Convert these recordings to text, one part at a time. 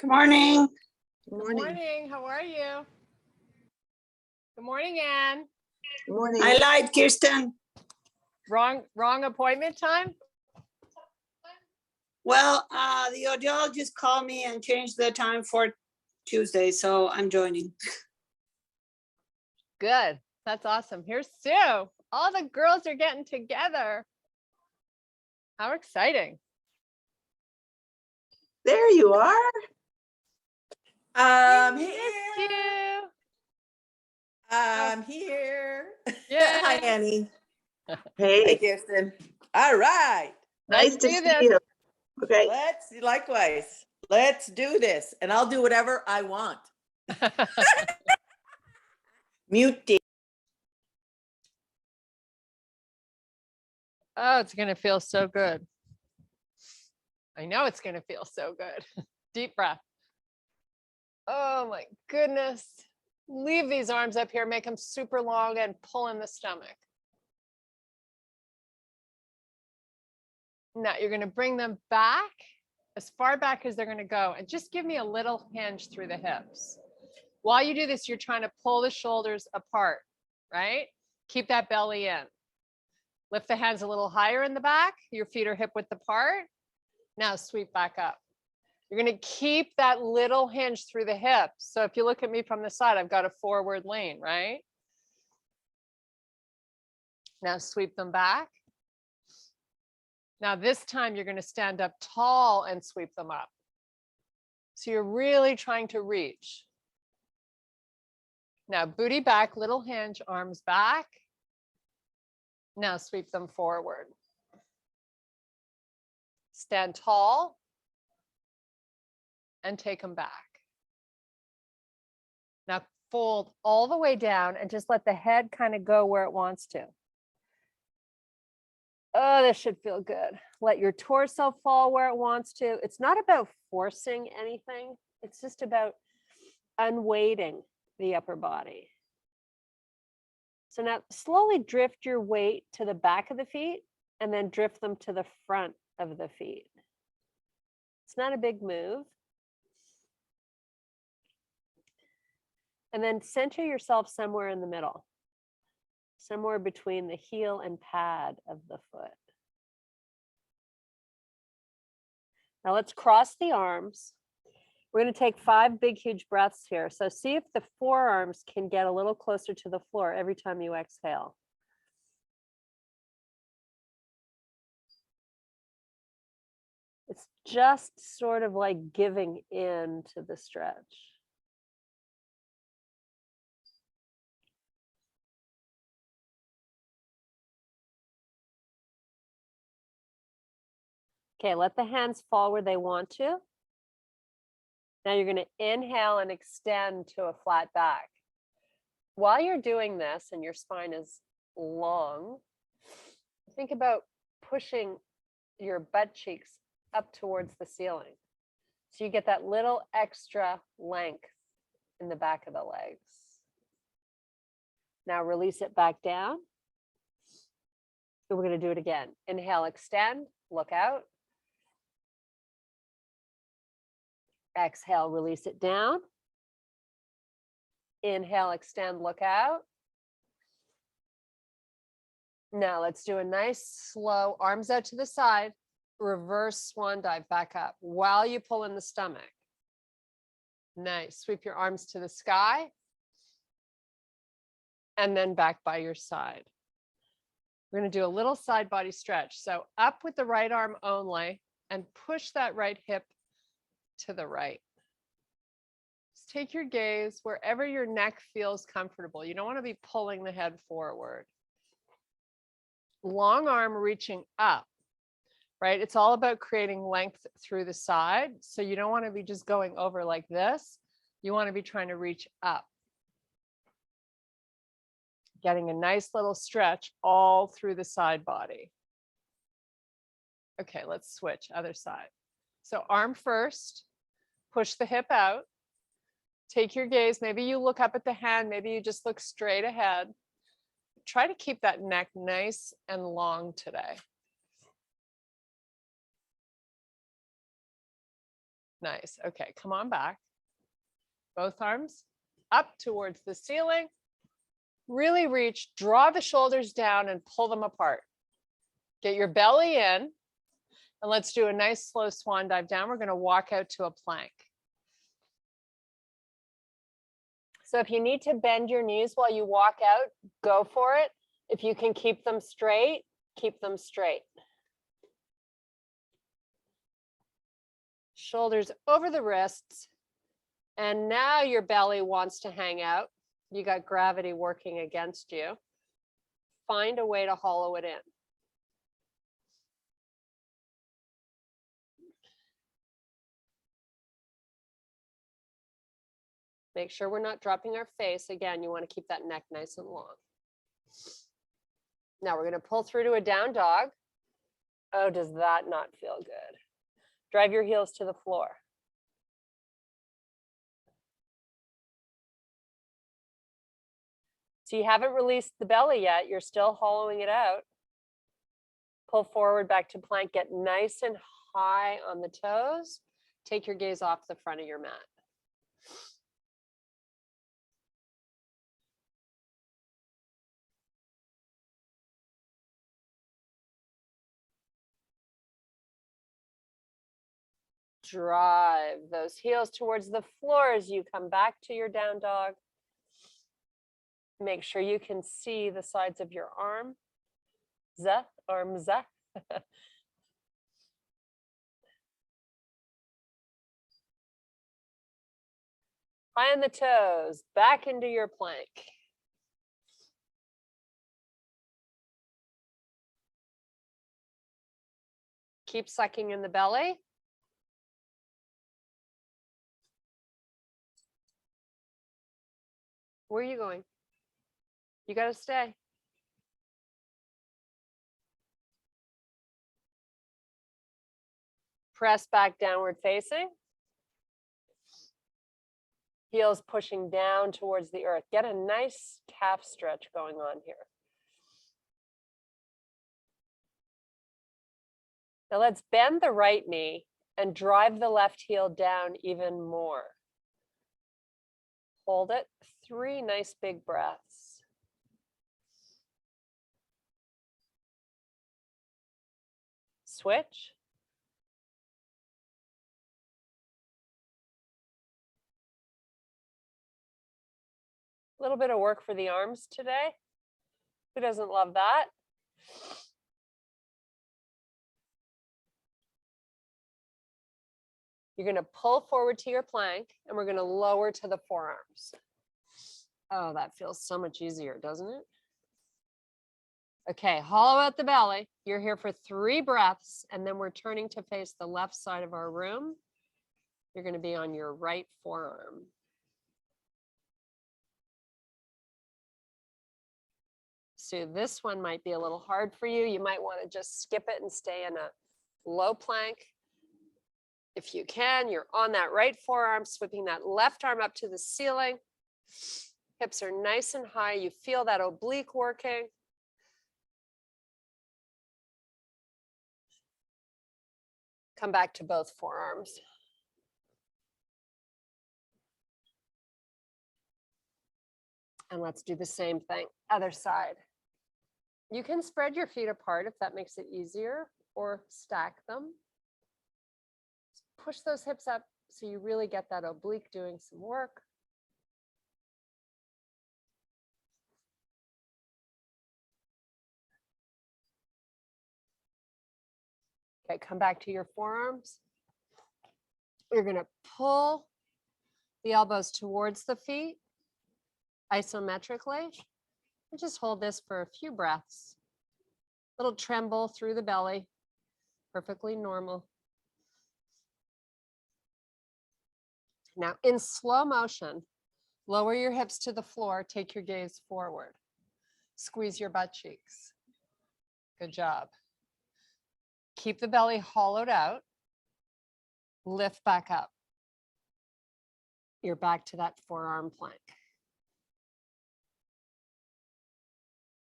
Good morning. Good morning. How are you? Good morning, Anne. Good morning. I lied, Kirsten. Wrong appointment time? Well, the audiologist called me and changed the time for Tuesday, so I'm joining. Good. That's awesome. Here's Sue. All the girls are getting together. How exciting. There you are. Here's Here. Sue. I'm here. Yay. Hi, Annie. Hi, Hey, Kirsten. All right. Let's nice to do see this. you. Okay. Likewise. Let's do this. And I'll do whatever I want. Mute. Oh, it's going to feel so good. I know it's going to feel so good. Deep breath. Oh my goodness. Leave these arms up here, make them super long and pull in the stomach. Now you're going to bring them back as far back as they're going to go and just give me a little hinge through the hips. While you do this, you're trying to pull the shoulders apart, right? Keep that belly in. Lift the hands a little higher in the back. Your feet are hip width apart. Now sweep back up. You're going to keep that little hinge through the hips. So if you look at me from the side, I've got a forward lean, right? Now sweep them back. Now this time you're going to stand up tall and sweep them up. So you're really trying to reach. Now booty back, little hinge, arms back. Now sweep them forward. Stand tall and take them back. Now fold all the way down and just let the head kind of go where it wants to. Oh, this should feel good. Let your torso fall where it wants to. It's not about forcing anything. It's just about unweighting the upper body. So now slowly drift your weight to the back of the feet and then drift them to the front of the feet. It's not a big move. And then center yourself somewhere in the middle, somewhere between the heel and pad of the foot. Now let's cross the arms. We're going to take 5 big, huge breaths here. So see if the forearms can get a little closer to the floor every time you exhale. It's just sort of like giving in to the stretch. Okay, let the hands fall where they want to. Now you're going to inhale and extend to a flat back. While you're doing this and your spine is long, think about pushing your butt cheeks up towards the ceiling. So you get that little extra length in the back of the legs. Now release it back down. And we're going to do it again. Inhale, extend, look out. Exhale, release it down. Inhale, extend, look out. Now let's do a nice slow arms out to the side, reverse swan dive back up while you pull in the stomach. Nice. Sweep your arms to the sky and then back by your side. We're going to do a little side body stretch. So up with the right arm only and push that right hip to the right. Just take your gaze wherever your neck feels comfortable. You don't want to be pulling the head forward. Long arm reaching up, right? It's all about creating length through the side. So you don't want to be just going over like this. You want to be trying to reach up. Getting a nice little stretch all through the side body. Okay, let's switch, other side. So arm first, push the hip out. Take your gaze, maybe you look up at the hand, maybe you just look straight ahead. Try to keep that neck nice and long today. Nice. Okay, come on back. Both arms up towards the ceiling. Really reach, draw the shoulders down and pull them apart. Get your belly in, and let's do a nice slow swan dive down. We're going to walk out to a plank. So if you need to bend your knees while you walk out, go for it. If you can keep them straight, keep them straight. Shoulders over the wrists. And now your belly wants to hang out. You got gravity working against you. Find a way to hollow it in. Make sure we're not dropping our face. Again, you want to keep that neck nice and long. Now we're going to pull through to a down dog. Oh, does that not feel good? Drive your heels to the floor. So you haven't released the belly yet. You're still hollowing it out. Pull forward back to plank. Get nice and high on the toes. Take your gaze off the front of your mat. Drive those heels towards the floor as you come back to your down dog. Make sure you can see the sides of your arm. Arms. High on the toes, back into your plank. Keep sucking in the belly. Where are you going? You got to stay. Press back downward facing. Heels pushing down towards the earth. Get a nice calf stretch going on here. Now let's bend the right knee and drive the left heel down even more. Hold it. 3 nice big breaths. Switch. A little bit of work for the arms today. Who doesn't love that? You're going to pull forward to your plank and we're going to lower to the forearms. Oh, that feels so much easier, doesn't it? Okay, hollow out the belly. You're here for 3 breaths and then we're turning to face the left side of our room. You're going to be on your right forearm. So this one might be a little hard for you. You might want to just skip it and stay in a low plank. If you can, you're on that right forearm, sweeping that left arm up to the ceiling. Hips are nice and high. You feel that oblique working. Come back to both forearms. And let's do the same thing, other side. You can spread your feet apart if that makes it easier, or stack them. Push those hips up so you really get that oblique doing some work. Okay, come back to your forearms. You're going to pull the elbows towards the feet isometrically. And just hold this for a few breaths. Little tremble through the belly, perfectly normal. Now in slow motion, lower your hips to the floor, take your gaze forward. Squeeze your butt cheeks. Good job. Keep the belly hollowed out. Lift back up. You're back to that forearm plank.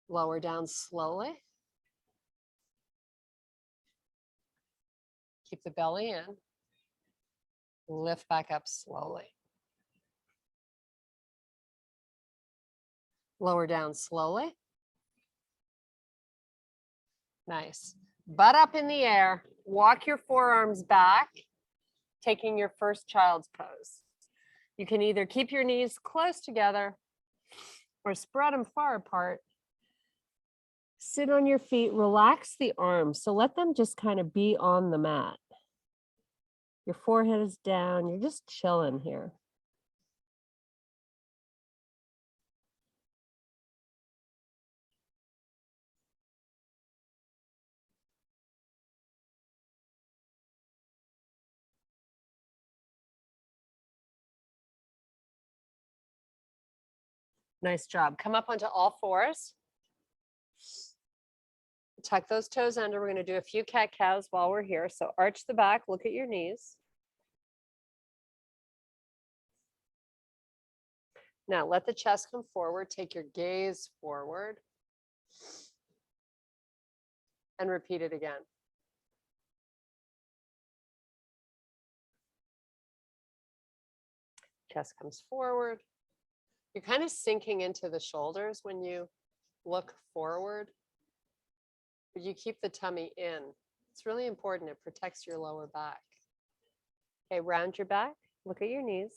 Lower down slowly. Keep the belly in. Lift back up slowly. Lower down slowly. Nice. Butt up in the air. Walk your forearms back, taking your first child's pose. You can either keep your knees close together or spread them far apart. Sit on your feet, relax the arms. So let them just kind of be on the mat. Your forehead is down. You're just chilling here. Nice job. Come up onto all fours. Tuck those toes under. We're going to do a few cat-cows while we're here. So arch the back, look at your knees. Now let the chest come forward. Take your gaze forward. And repeat it again. Chest comes forward. You're kind of sinking into the shoulders when you look forward, but you keep the tummy in. It's really important. It protects your lower back. Okay, round your back. Look at your knees.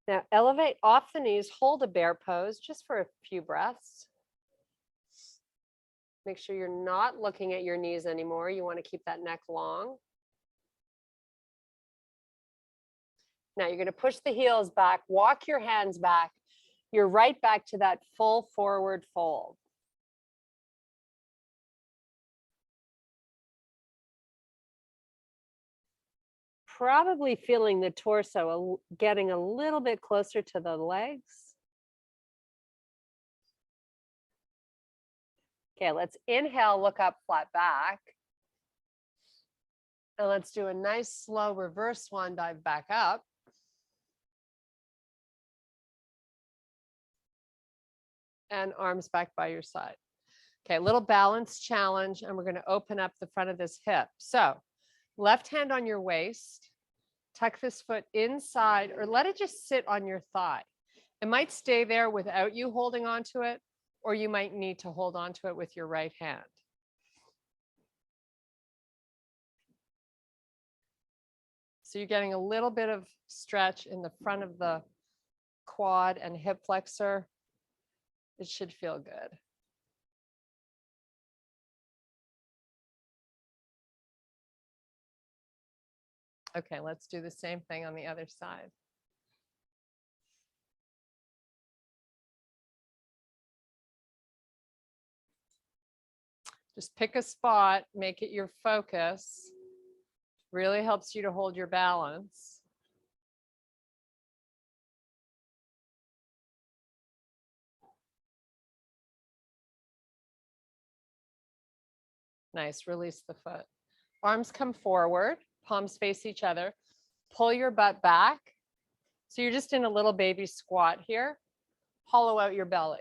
Now elevate off the knees, hold a bear pose just for a few breaths. Make sure you're not looking at your knees anymore. You want to keep that neck long. Now you're going to push the heels back, walk your hands back. You're right back to that full forward fold. Probably feeling the torso getting a little bit closer to the legs. Okay, let's inhale, look up, flat back. And let's do a nice slow reverse swan dive back up. And arms back by your side. Okay, a little balance challenge, and we're going to open up the front of this hip. So left hand on your waist, tuck this foot inside, or let it just sit on your thigh. It might stay there without you holding onto it, or you might need to hold onto it with your right hand. So you're getting a little bit of stretch in the front of the quad and hip flexor. It should feel good. Okay, let's do the same thing on the other side. Just pick a spot, make it your focus. Really helps you to hold your balance. Nice, release the foot. Arms come forward, palms face each other. Pull your butt back. So you're just in a little baby squat here. Hollow out your belly.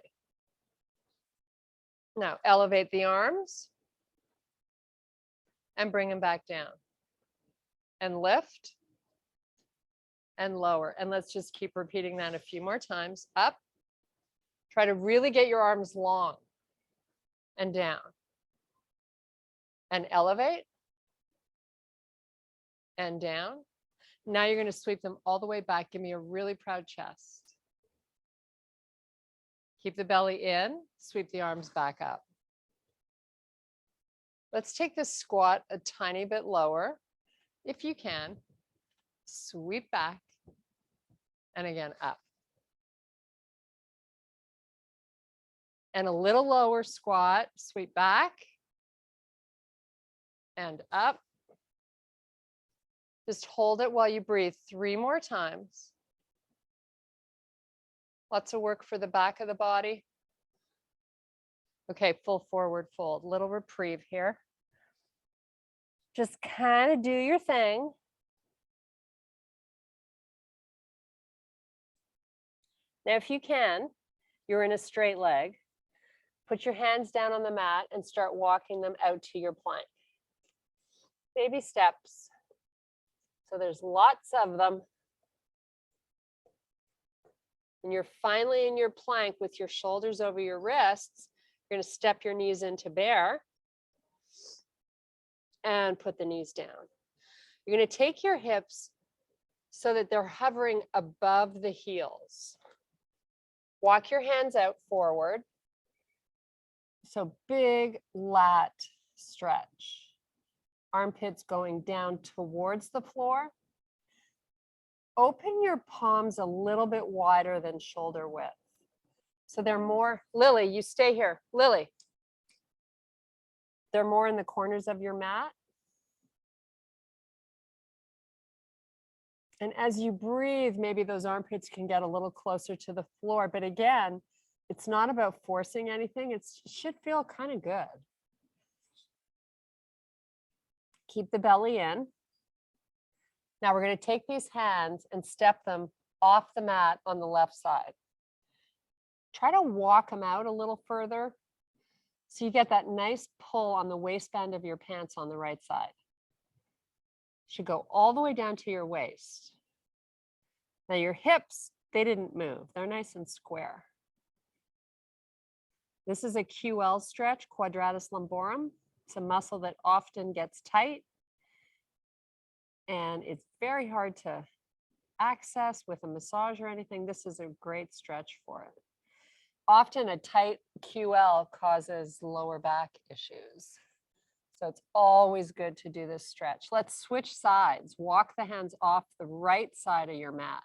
Now elevate the arms and bring them back down. And lift and lower. And let's just keep repeating that a few more times. Up. Try to really get your arms long and down. And elevate and down. Now you're going to sweep them all the way back. Give me a really proud chest. Keep the belly in, sweep the arms back up. Let's take this squat a tiny bit lower. If you can, sweep back and again up. And a little lower squat, sweep back and up. Just hold it while you breathe 3 more times. Lots of work for the back of the body. Okay, full forward fold, little reprieve here. Just kind of do your thing. Now, if you can, you're in a straight leg. Put your hands down on the mat and start walking them out to your plank. Baby steps. So there's lots of them. And you're finally in your plank with your shoulders over your wrists. You're going to step your knees into bear and put the knees down. You're going to take your hips so that they're hovering above the heels. Walk your hands out forward. So big lat stretch. Armpits going down towards the floor. Open your palms a little bit wider than shoulder width. So they're more, Lily, you stay here. Lily. They're more in the corners of your mat. And as you breathe, maybe those armpits can get a little closer to the floor. But again, it's not about forcing anything. It should feel kind of good. Keep the belly in. Now we're going to take these hands and step them off the mat on the left side. Try to walk them out a little further so you get that nice pull on the waistband of your pants on the right side. Should go all the way down to your waist. Now your hips, they didn't move. They're nice and square. This is a QL stretch, quadratus lumborum. It's a muscle that often gets tight and it's very hard to access with a massage or anything. This is a great stretch for it. Often a tight QL causes lower back issues. So it's always good to do this stretch. Let's switch sides. Walk the hands off the right side of your mat.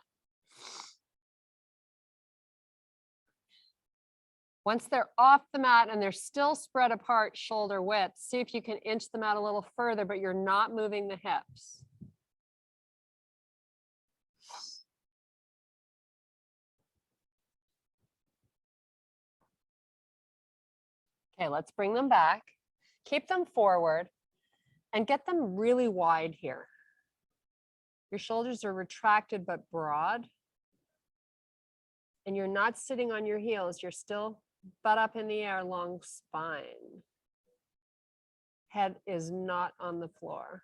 Once they're off the mat and they're still spread apart shoulder width, see if you can inch them out a little further, but you're not moving the hips. Okay, let's bring them back. Keep them forward and get them really wide here. Your shoulders are retracted but broad. And you're not sitting on your heels. You're still butt up in the air, long spine. Head is not on the floor.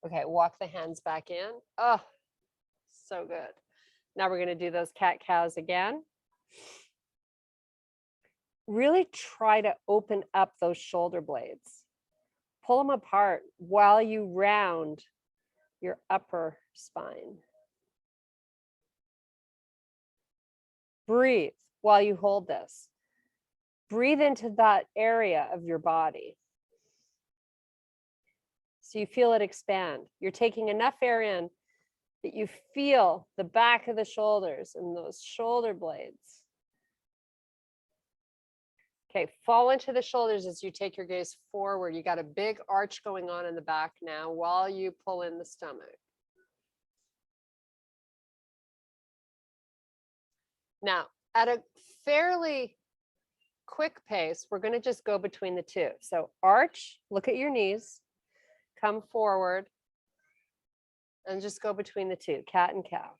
Okay, walk the hands back in. Oh, so good. Now we're going to do those cat-cows again. Really try to open up those shoulder blades. Pull them apart while you round your upper spine. Breathe while you hold this. Breathe into that area of your body. So you feel it expand. You're taking enough air in that you feel the back of the shoulders and those shoulder blades. Okay, fall into the shoulders as you take your gaze forward. You got a big arch going on in the back now while you pull in the stomach. Now, at a fairly quick pace, we're going to just go between the two. So arch, look at your knees, come forward, and just go between the two, cat and cow.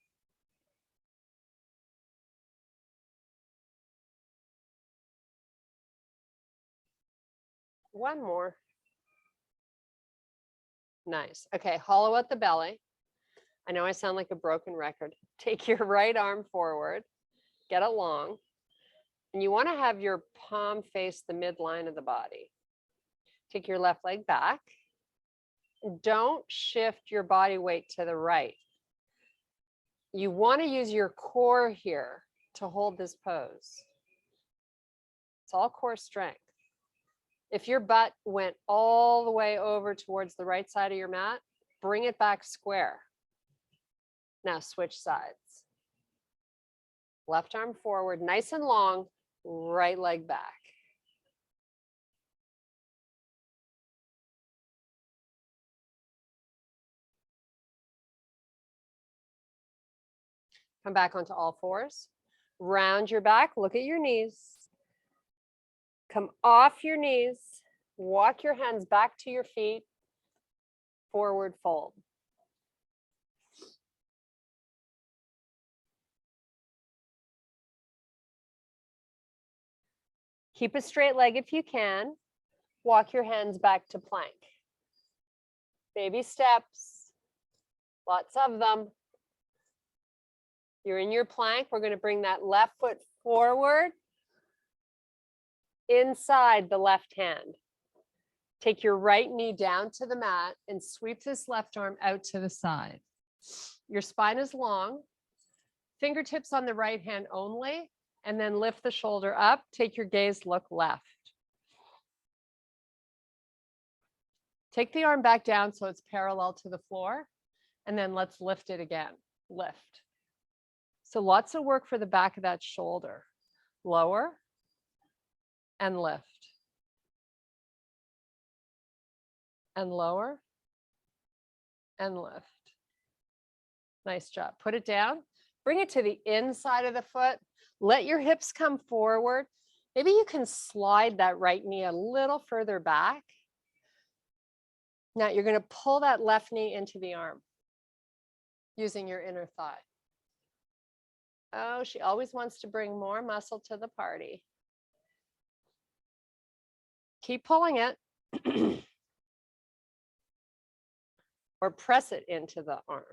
One more. Nice. Okay, hollow out the belly. I know I sound like a broken record. Take your right arm forward, get it long, and you want to have your palm face the midline of the body. Take your left leg back. Don't shift your body weight to the right. You want to use your core here to hold this pose. It's all core strength. If your butt went all the way over towards the right side of your mat, bring it back square. Now switch sides. Left arm forward, nice and long, right leg back. Come back onto all fours. Round your back, look at your knees. Come off your knees, walk your hands back to your feet, forward fold. Keep a straight leg if you can. Walk your hands back to plank. Baby steps, lots of them. You're in your plank. We're going to bring that left foot forward inside the left hand. Take your right knee down to the mat and sweep this left arm out to the side. Your spine is long. Fingertips on the right hand only, and then lift the shoulder up. Take your gaze, look left. Take the arm back down so it's parallel to the floor, and then let's lift it again. Lift. So lots of work for the back of that shoulder. Lower and lift. And lower and lift. Nice job. Put it down. Bring it to the inside of the foot. Let your hips come forward. Maybe you can slide that right knee a little further back. Now you're going to pull that left knee into the arm using your inner thigh. Oh, she always wants to bring more muscle to the party. Keep pulling it. Or press it into the arm.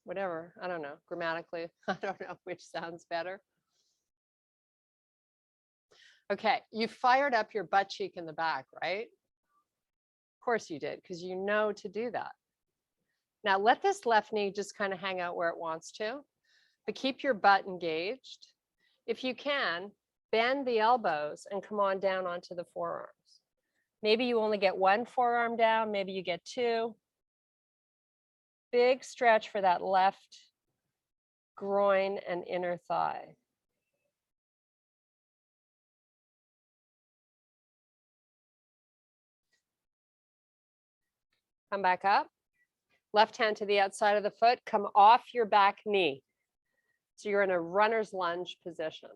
Whatever, I don't know, grammatically, I don't know which sounds better. Okay, you fired up your butt cheek in the back, right? Of course you did, because you know to do that. Now let this left knee just kind of hang out where it wants to, but keep your butt engaged. If you can, bend the elbows and come on down onto the forearms. Maybe you only get one forearm down, maybe you get two. Big stretch for that left groin and inner thigh. Come back up. Left hand to the outside of the foot. Come off your back knee. So you're in a runner's lunge position.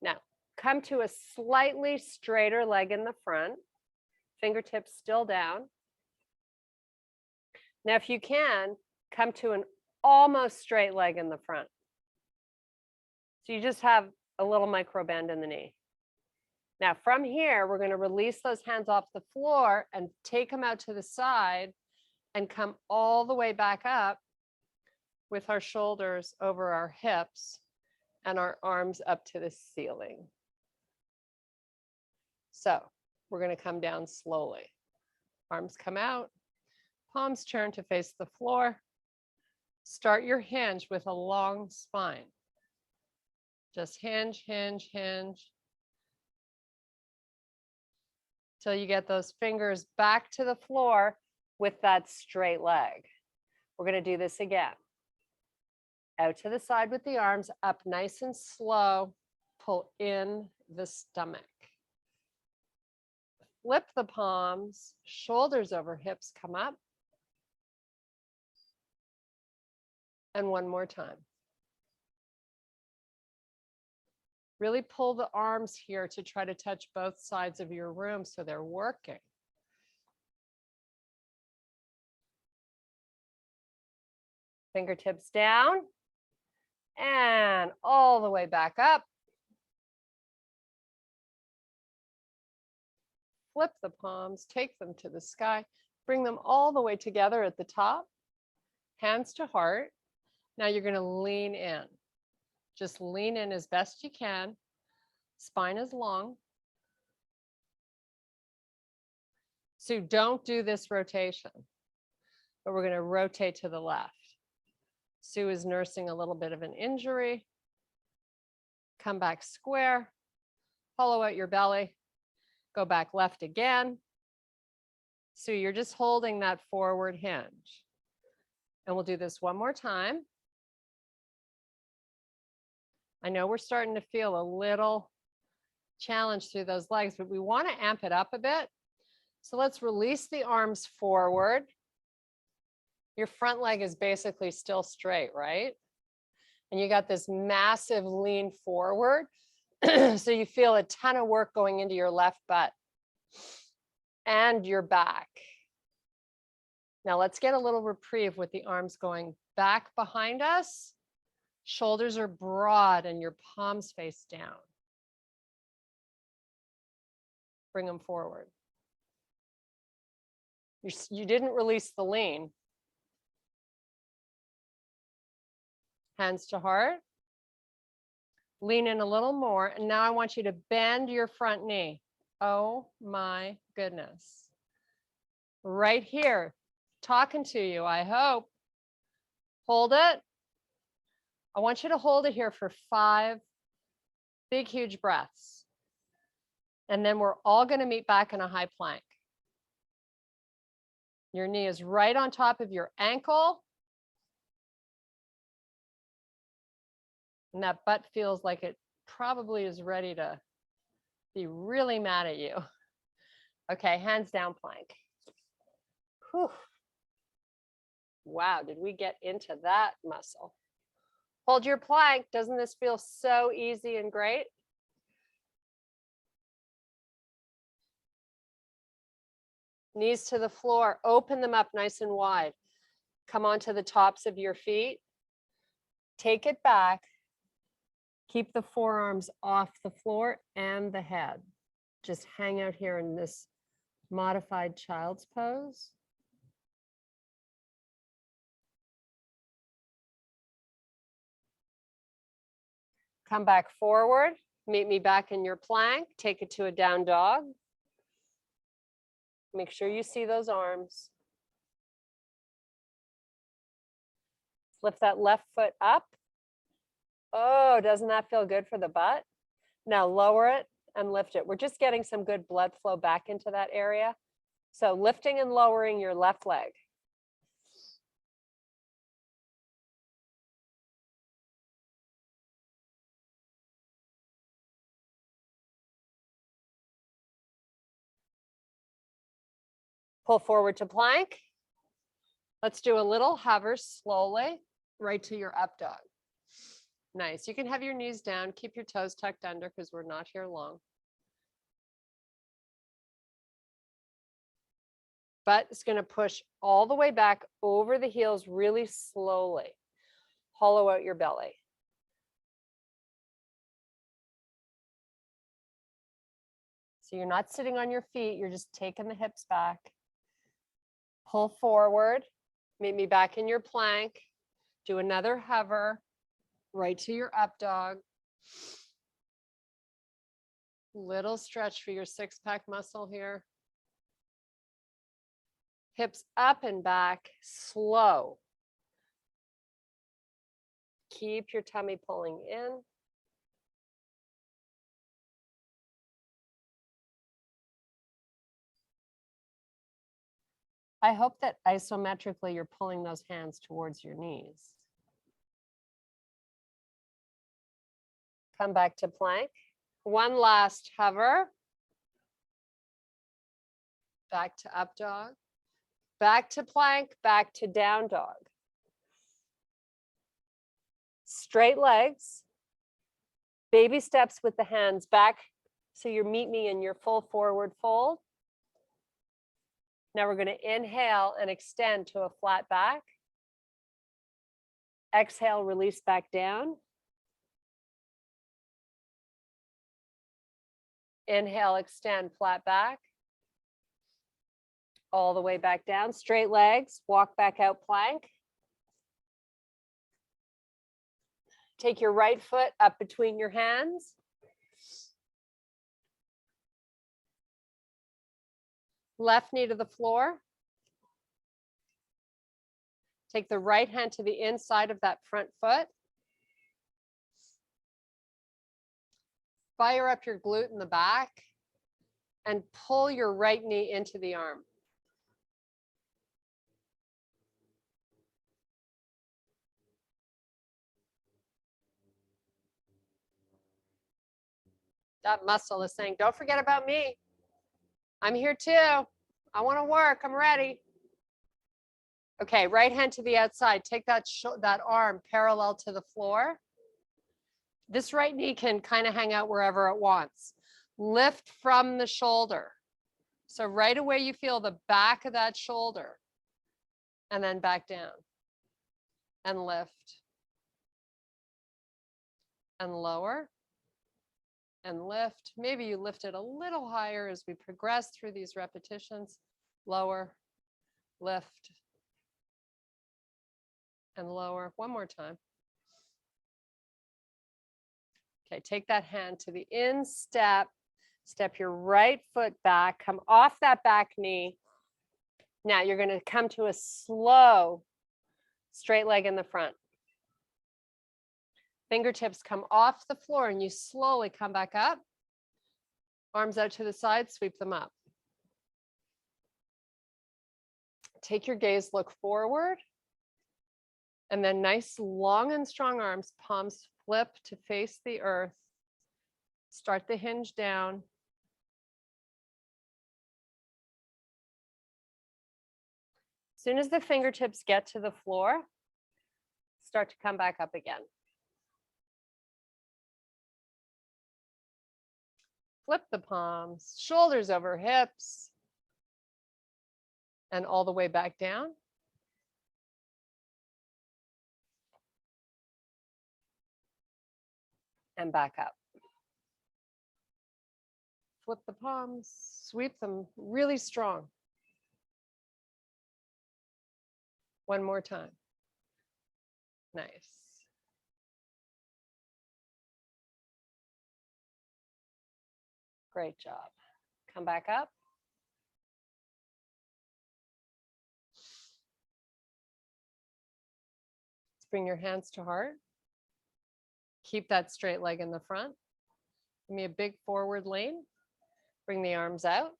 Now, come to a slightly straighter leg in the front. Fingertips still down. Now, if you can, come to an almost straight leg in the front. So you just have a little micro bend in the knee. Now, from here, we're going to release those hands off the floor and take them out to the side and come all the way back up with our shoulders over our hips and our arms up to the ceiling. So we're going to come down slowly. Arms come out, palms turn to face the floor. Start your hinge with a long spine. Just hinge, hinge, hinge. Till you get those fingers back to the floor with that straight leg. We're going to do this again. Out to the side with the arms, up nice and slow. Pull in the stomach. Flip the palms, shoulders over hips come up. And one more time. Really pull the arms here to try to touch both sides of your room so they're working. Fingertips down and all the way back up. Flip the palms, take them to the sky, bring them all the way together at the top, hands to heart. Now you're going to lean in. Just lean in as best you can. Spine is long. So don't do this rotation, but we're going to rotate to the left. Sue is nursing a little bit of an injury. Come back square, hollow out your belly, go back left again. So you're just holding that forward hinge. And we'll do this one more time. I know we're starting to feel a little challenge through those legs, but we want to amp it up a bit. So let's release the arms forward. Your front leg is basically still straight, right? And you got this massive lean forward. So you feel a ton of work going into your left butt and your back. Now let's get a little reprieve with the arms going back behind us, Shoulders are broad and your palms face down. Bring them forward. You didn't release the lean. Hands to heart. Lean in a little more. And now I want you to bend your front knee. Oh my goodness. Right here, talking to you, I hope. Hold it. I want you to hold it here for 5 big, huge breaths. And then we're all going to meet back in a high plank. Your knee is right on top of your ankle. And that butt feels like it probably is ready to be really mad at you. Okay, hands down plank. Whew. Wow, did we get into that muscle? Hold your plank. Doesn't this feel so easy and great? Knees to the floor, open them up nice and wide. Come onto the tops of your feet. Take it back. Keep the forearms off the floor and the head. Just hang out here in this modified child's pose. Come back forward. Meet me back in your plank. Take it to a down dog. Make sure you see those arms. Lift that left foot up. Oh, doesn't that feel good for the butt? Now lower it and lift it. We're just getting some good blood flow back into that area. So lifting and lowering your left leg. Pull forward to plank. Let's do a little hover slowly, right to your up dog. Nice. You can have your knees down, keep your toes tucked under because we're not here long. Butt is going to push all the way back over the heels really slowly. Hollow out your belly. So you're not sitting on your feet, you're just taking the hips back. Pull forward, meet me back in your plank. Do another hover, right to your up dog. Little stretch for your six-pack muscle here. Hips up and back, slow. Keep your tummy pulling in. I hope that isometrically you're pulling those hands towards your knees. Come back to plank. One last hover. Back to up dog. Back to plank, back to down dog. Straight legs. Baby steps with the hands back. So you meet me in your full forward fold. Now we're going to inhale and extend to a flat back. Exhale, release back down. Inhale, extend, flat back. All the way back down, straight legs, walk back out plank. Take your right foot up between your hands. Left knee to the floor. Take the right hand to the inside of that front foot. Fire up your glute in the back and pull your right knee into the arm. That muscle is saying, don't forget about me. I'm here too. I want to work. I'm ready. Okay, right hand to the outside. Take that arm parallel to the floor. This right knee can kind of hang out wherever it wants. Lift from the shoulder. So right away you feel the back of that shoulder and then back down and lift and lower and lift. Maybe you lift it a little higher as we progress through these repetitions. Lower, lift, and lower. One more time. Okay, take that hand to the instep. Step your right foot back, come off that back knee. Now you're going to come to a slow straight leg in the front. Fingertips come off the floor and you slowly come back up. Arms out to the side, sweep them up. Take your gaze, look forward. And then nice, long and strong arms, palms flip to face the earth. Start the hinge down. As soon as the fingertips get to the floor, start to come back up again. Flip the palms, shoulders over hips, and all the way back down. And back up. Flip the palms, sweep them really strong. One more time. Nice. Great job. Come back up. Let's bring your hands to heart. Keep that straight leg in the front. Give me a big forward lean. Bring the arms out.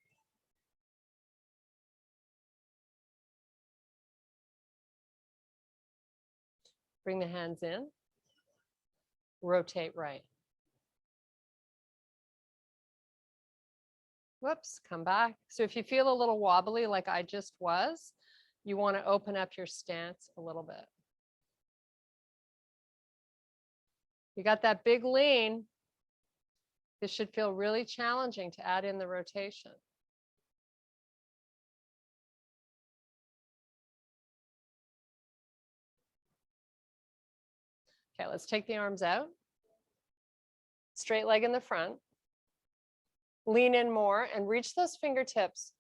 Bring the hands in. Rotate right. Whoops, come back. So if you feel a little wobbly like I just was, you want to open up your stance a little bit. You got that big lean. This should feel really challenging to add in the rotation. Okay, let's take the arms out. Straight leg in the front. Lean in more and reach those fingertips.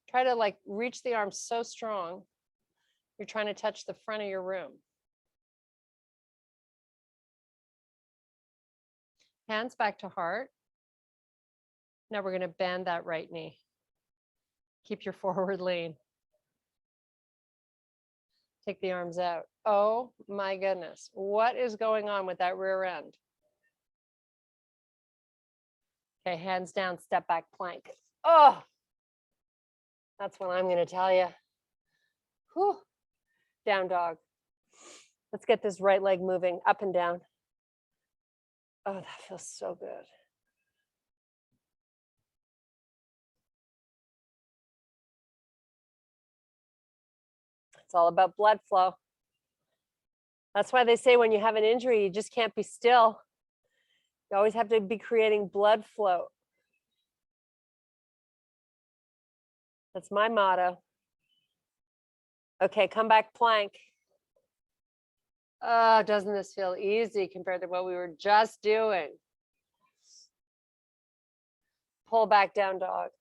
Try to like reach the arms so strong. You're trying to touch the front of your room. Hands back to heart. Now we're going to bend that right knee. Keep your forward lean. Take the arms out. Oh my goodness. What is going on with that rear end? Okay, hands down, step back plank. Oh, that's what I'm going to tell you. Whew. Down dog. Let's get this right leg moving up and down. Oh, that feels so good. It's all about blood flow. That's why they say when you have an injury, you just can't be still. You always have to be creating blood flow. That's my motto. Okay, come back plank. Oh, doesn't this feel easy compared to what we were just doing? Pull back down dog.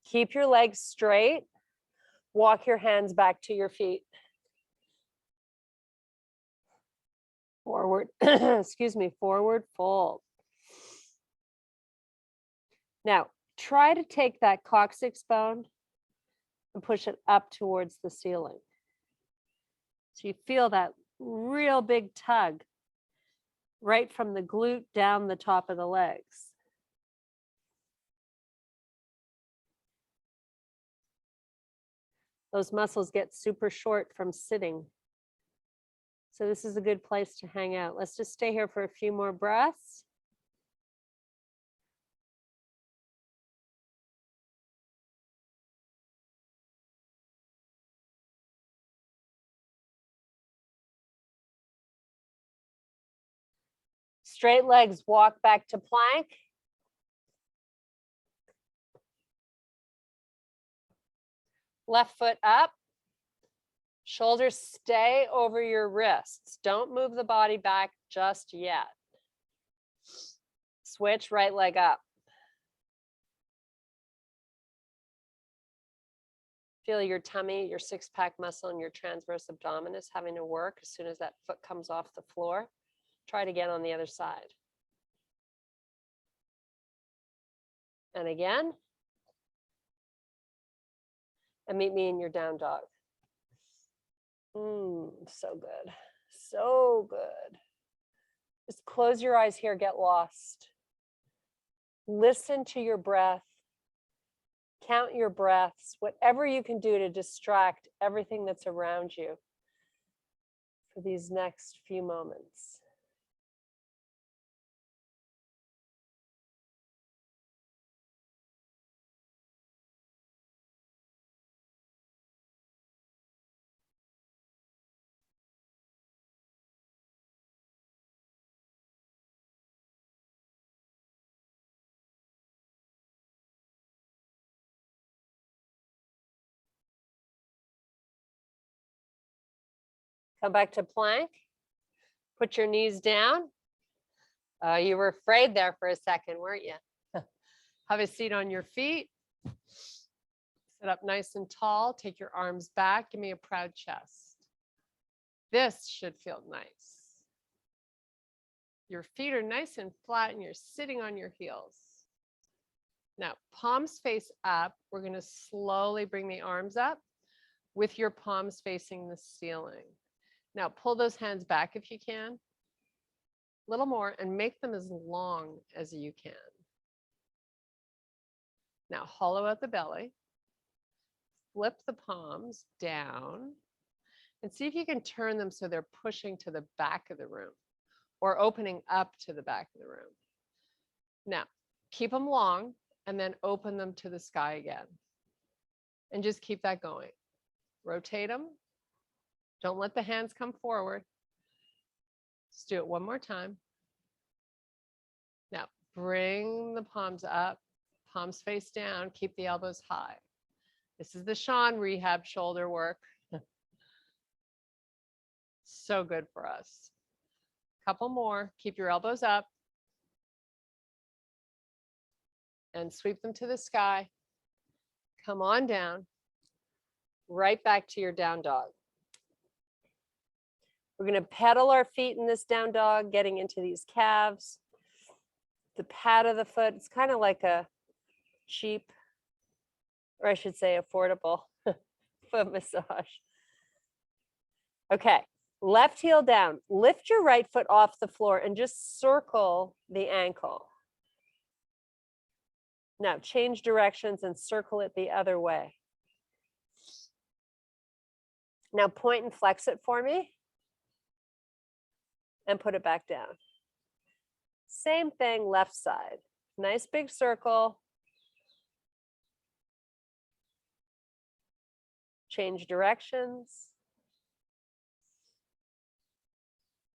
Keep your legs straight. Walk your hands back to your feet. Forward, excuse me, forward fold. Now, try to take that coccyx bone and push it up towards the ceiling. So you feel that real big tug right from the glute down the top of the legs. Those muscles get super short from sitting. So this is a good place to hang out. Let's just stay here for a few more breaths. Straight legs, walk back to plank. Left foot up. Shoulders stay over your wrists. Don't move the body back just yet. Switch, right leg up. Feel your tummy, your six-pack muscle, and your transverse abdominis having to work as soon as that foot comes off the floor. Try it again on the other side. And again. And meet me in your down dog. So good. So good. Just close your eyes here, get lost. Listen to your breath. Count your breaths, whatever you can do to distract everything that's around you for these next few moments. Come back to plank. Put your knees down. You were afraid there for a second, weren't you? Have a seat on your feet. Sit up nice and tall. Take your arms back. Give me a proud chest. This should feel nice. Your feet are nice and flat and you're sitting on your heels. Now, palms face up. We're going to slowly bring the arms up with your palms facing the ceiling. Now, pull those hands back if you can. A little more and make them as long as you can. Now, hollow out the belly. Flip the palms down and see if you can turn them so they're pushing to the back of the room or opening up to the back of the room. Now, keep them long and then open them to the sky again. And just keep that going. Rotate them. Don't let the hands come forward. Let's do it one more time. Now, bring the palms up, palms face down, keep the elbows high. This is the Sean rehab shoulder work. So good for us. Couple more, keep your elbows up and sweep them to the sky. Come on down, right back to your down dog. We're going to pedal our feet in this down dog, getting into these calves. The pad of the foot, it's kind of like a cheap, or I should say affordable foot massage. Okay, left heel down. Lift your right foot off the floor and just circle the ankle. Now change directions and circle it the other way. Now point and flex it for me. And put it back down. Same thing, left side. Nice big circle. Change directions.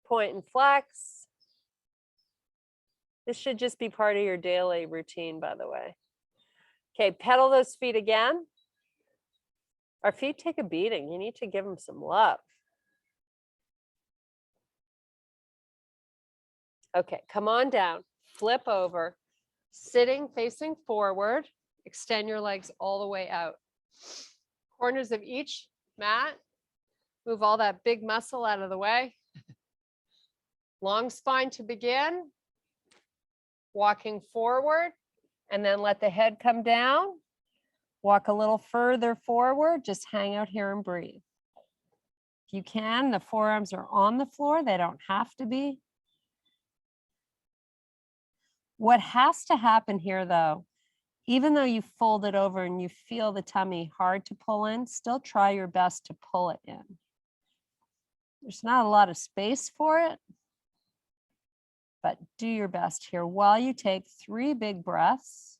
Point and flex. This should just be part of your daily routine, by the way. Okay, pedal those feet again. Our feet take a beating. You need to give them some love. Okay, come on down, flip over, sitting, facing forward, extend your legs all the way out. Corners of each mat, move all that big muscle out of the way. Long spine to begin, walking forward, and then let the head come down. Walk a little further forward, just hang out here and breathe. If you can, the forearms are on the floor, they don't have to be. What has to happen here though, even though you fold it over and you feel the tummy hard to pull in, still try your best to pull it in. There's not a lot of space for it, but do your best here while you take 3 big breaths.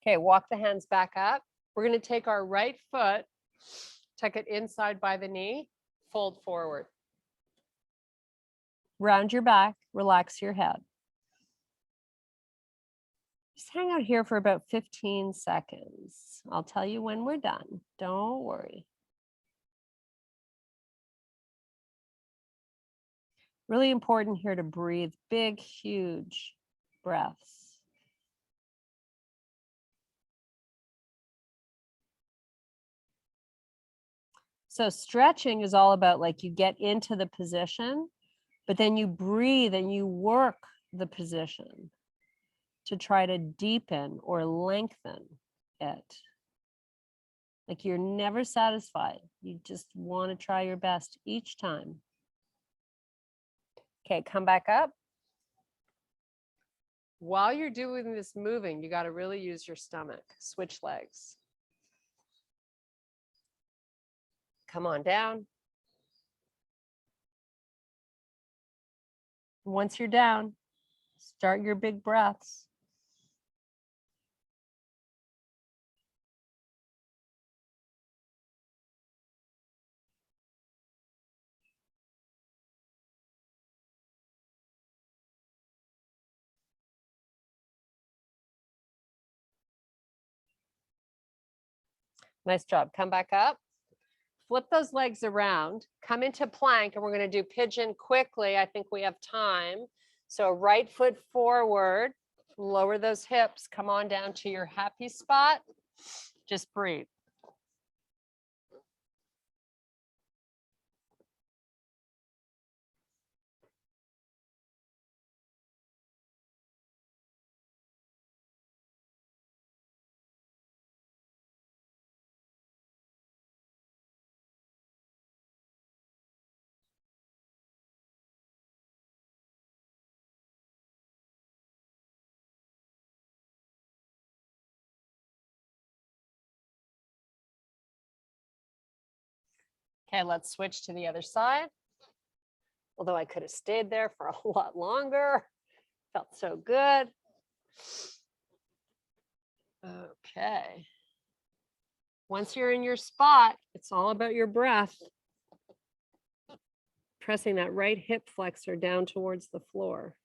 Okay, walk the hands back up. We're going to take our right foot, tuck it inside by the knee, fold forward. round your back, relax your head. Just hang out here for about 15 seconds. I'll tell you when we're done. Don't worry. Really important here to breathe big, huge breaths. So stretching is all about like you get into the position, but then you breathe and you work the position to try to deepen or lengthen it. Like you're never satisfied. You just want to try your best each time. Okay, come back up. While you're doing this moving, you got to really use your stomach. Switch legs. Come on down. Once you're down, start your big breaths. Nice job. Come back up. Flip those legs around. Come into plank, and we're going to do pigeon quickly. I think we have time. So right foot forward, lower those hips. Come on down to your happy spot. Just breathe. Okay, let's switch to the other side. Although I could have stayed there for a lot longer. Felt so good. Okay. Once you're in your spot, it's all about your breath. Pressing that right hip flexor down towards the floor.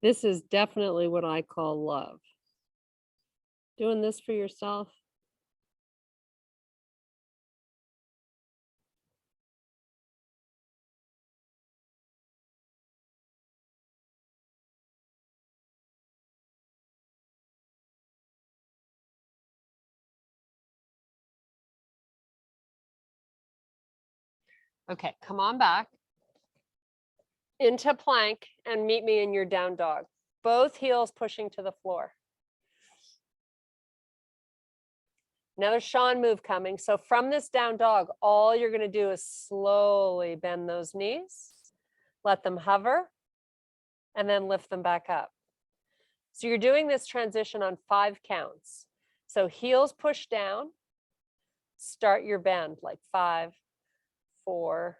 This is definitely what I call love. Doing this for yourself. Okay, come on back into plank and meet me in your down dog. Both heels pushing to the floor. Another Sean move coming. So from this down dog, all you're going to do is slowly bend those knees, let them hover, and then lift them back up. So you're doing this transition on 5 counts. So heels push down, start your bend like 5, 4,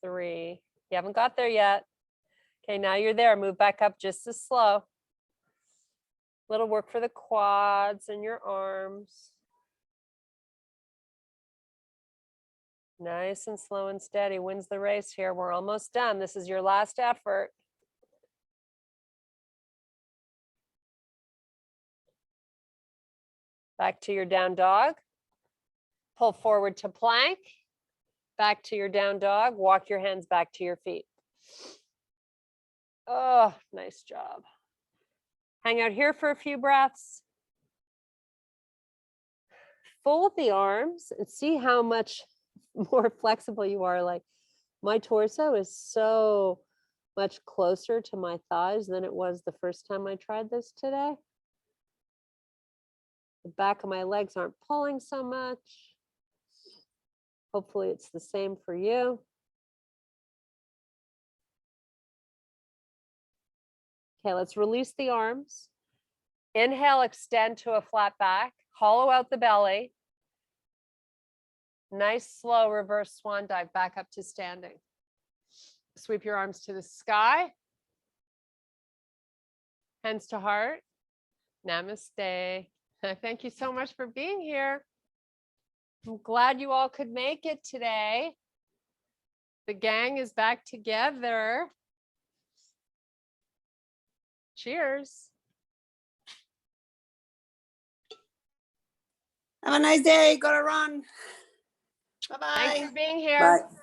3. You haven't got there yet. Okay, now you're there. Move back up just as slow. Little work for the quads and your arms. Nice and slow and steady wins the race here. We're almost done. This is your last effort. Back to your down dog. Pull forward to plank. Back to your down dog. Walk your hands back to your feet. Oh, nice job. Hang out here for a few breaths. Fold the arms and see how much more flexible you are. Like my torso is so much closer to my thighs than it was the first time I tried this today. The back of my legs aren't pulling so much. Hopefully it's the same for you. Okay, let's release the arms. Inhale, extend to a flat back. hollow out the belly. Nice, slow reverse swan dive back up to standing. Sweep your arms to the sky. Hands to heart. Namaste. Thank you so much for being here. I'm glad you all could make it today. The gang is back together. Cheers. Have a nice day. Gotta run. Bye-bye. Thanks for being here. Bye.